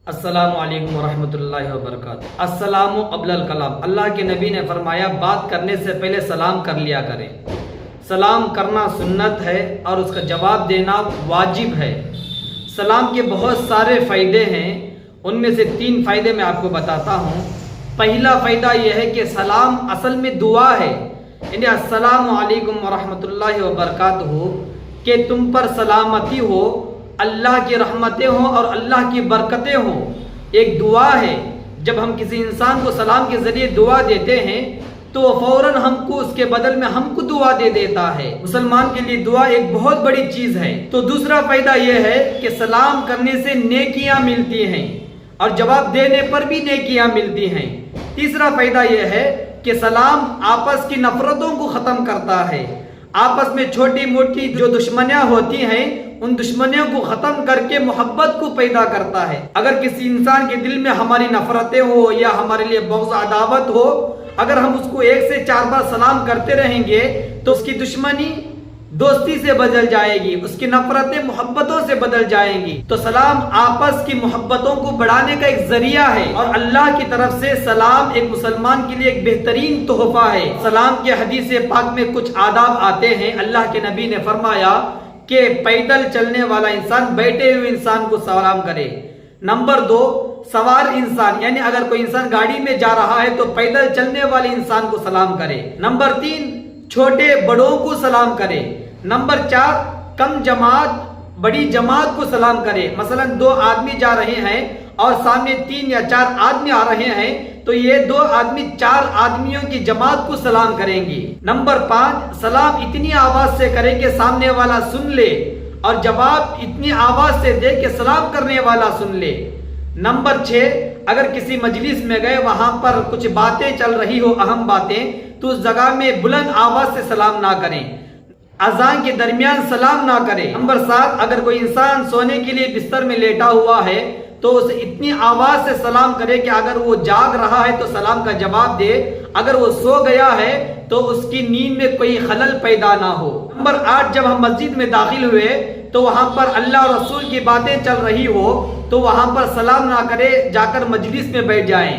السلام علیکم ورحمۃ اللہ وبرکاتہ۔ السلام قبل الکلام، اللہ کے نبی نے فرمایا بات کرنے سے پہلے سلام کر لیا کریں۔ سلام کرنا سنت ہے اور اس کا جواب دینا واجب ہے۔ سلام کے بہت سارے فائدے ہیں، ان میں سے 3 فائدے میں آپ کو بتاتا ہوں۔ پہلا فائدہ یہ ہے کہ سلام اصل میں دعا ہے، یعنی السلام علیکم ورحمۃ اللہ وبرکاتہ، کہ تم پر سلامتی ہو، اللہ کی رحمتیں ہوں اور اللہ کی برکتیں ہوں، ایک دعا ہے۔ جب ہم کسی انسان کو سلام کے ذریعے دعا دیتے ہیں تو فوراً ہم کو اس کے بدل میں ہم کو دعا دے دیتا ہے۔ مسلمان کے لیے دعا ایک بہت بڑی چیز ہے۔ تو دوسرا فائدہ یہ ہے کہ سلام کرنے سے نیکیاں ملتی ہیں اور جواب دینے پر بھی نیکیاں ملتی ہیں۔ تیسرا فائدہ یہ ہے کہ سلام آپس کی نفرتوں کو ختم کرتا ہے۔ آپس میں چھوٹی موٹی جو دشمنیاں ہوتی ہیں ان دشمنیوں کو ختم کر کے محبت کو پیدا کرتا ہے۔ اگر کسی انسان کے دل میں ہماری نفرتیں ہو یا ہمارے لیے بغض عداوت ہو، اگر ہم اس کو 1 سے 4 بار سلام کرتے رہیں گے تو اس کی دشمنی دوستی سے بدل جائے گی، اس کی نفرتیں محبتوں سے بدل جائیں گی۔ تو سلام آپس کی محبتوں کو بڑھانے کا ایک ذریعہ ہے، اور اللہ کی طرف سے سلام ایک مسلمان کے لیے ایک بہترین تحفہ ہے۔ سلام کے حدیث پاک میں کچھ آداب آتے ہیں۔ اللہ کے نبی نے فرمایا کہ پیدل چلنے والا انسان بیٹھے ہوئے انسان کو سلام کرے۔ نمبر 2، سوار انسان، یعنی اگر کوئی انسان گاڑی میں جا رہا ہے تو پیدل چلنے والے انسان کو سلام کرے۔ نمبر 3، چھوٹے بڑوں کو سلام کرے۔ نمبر 4، کم جماعت بڑی جماعت کو سلام کرے۔ مثلا 2 آدمی جا رہے ہیں اور سامنے 3 یا 4 آدمی آ رہے ہیں تو یہ 2 آدمی 4 آدمیوں کی جماعت کو سلام کریں گے۔ نمبر 5، سلام اتنی آواز سے کرے کہ سامنے والا سن لے، اور جواب اتنی آواز سے دے کہ سلام کرنے والا سن لے۔ نمبر 6، اگر کسی مجلس میں گئے وہاں پر کچھ باتیں چل رہی ہو، اہم باتیں، تو اس جگہ میں بلند آواز سے سلام نہ کریں، اذان کے درمیان سلام نہ کریں۔ نمبر 7، اگر کوئی انسان سونے کے لیے بستر میں لیٹا ہوا ہے تو اسے اتنی آواز سے سلام کرے کہ اگر وہ جاگ رہا ہے تو سلام کا جواب دے، اگر وہ سو گیا ہے تو اس کی نیند میں کوئی خلل پیدا نہ ہو۔ نمبر 8، جب ہم مسجد میں داخل ہوئے تو وہاں پر اللہ اور رسول کی باتیں چل رہی ہو تو وہاں پر سلام نہ کرے، جا کر مجلس میں بیٹھ جائیں۔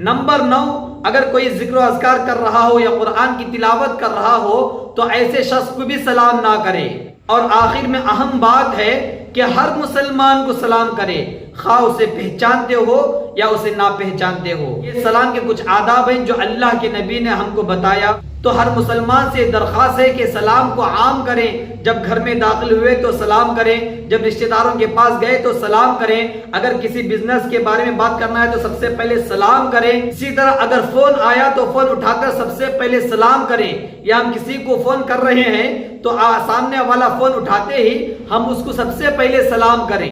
نمبر 9، اگر کوئی ذکر و اذکار کر رہا ہو یا قرآن کی تلاوت کر رہا ہو تو ایسے شخص کو بھی سلام نہ کرے۔ اور آخر میں اہم بات ہے کہ ہر مسلمان کو سلام کرے، خواہ اسے پہچانتے ہو یا اسے نہ پہچانتے ہو۔ یہ سلام کے کچھ آداب ہیں جو اللہ کے نبی نے ہم کو بتایا۔ تو ہر مسلمان سے درخواست ہے کہ سلام کو عام کریں۔ جب گھر میں داخل ہوئے تو سلام کریں، جب رشتہ داروں کے پاس گئے تو سلام کریں، اگر کسی بزنس کے بارے میں بات کرنا ہے تو سب سے پہلے سلام کریں۔ اسی طرح اگر فون آیا تو فون اٹھا کر سب سے پہلے سلام کریں، یا ہم کسی کو فون کر رہے ہیں تو سامنے والا فون اٹھاتے ہی ہم اس کو سب سے پہلے سلام کریں۔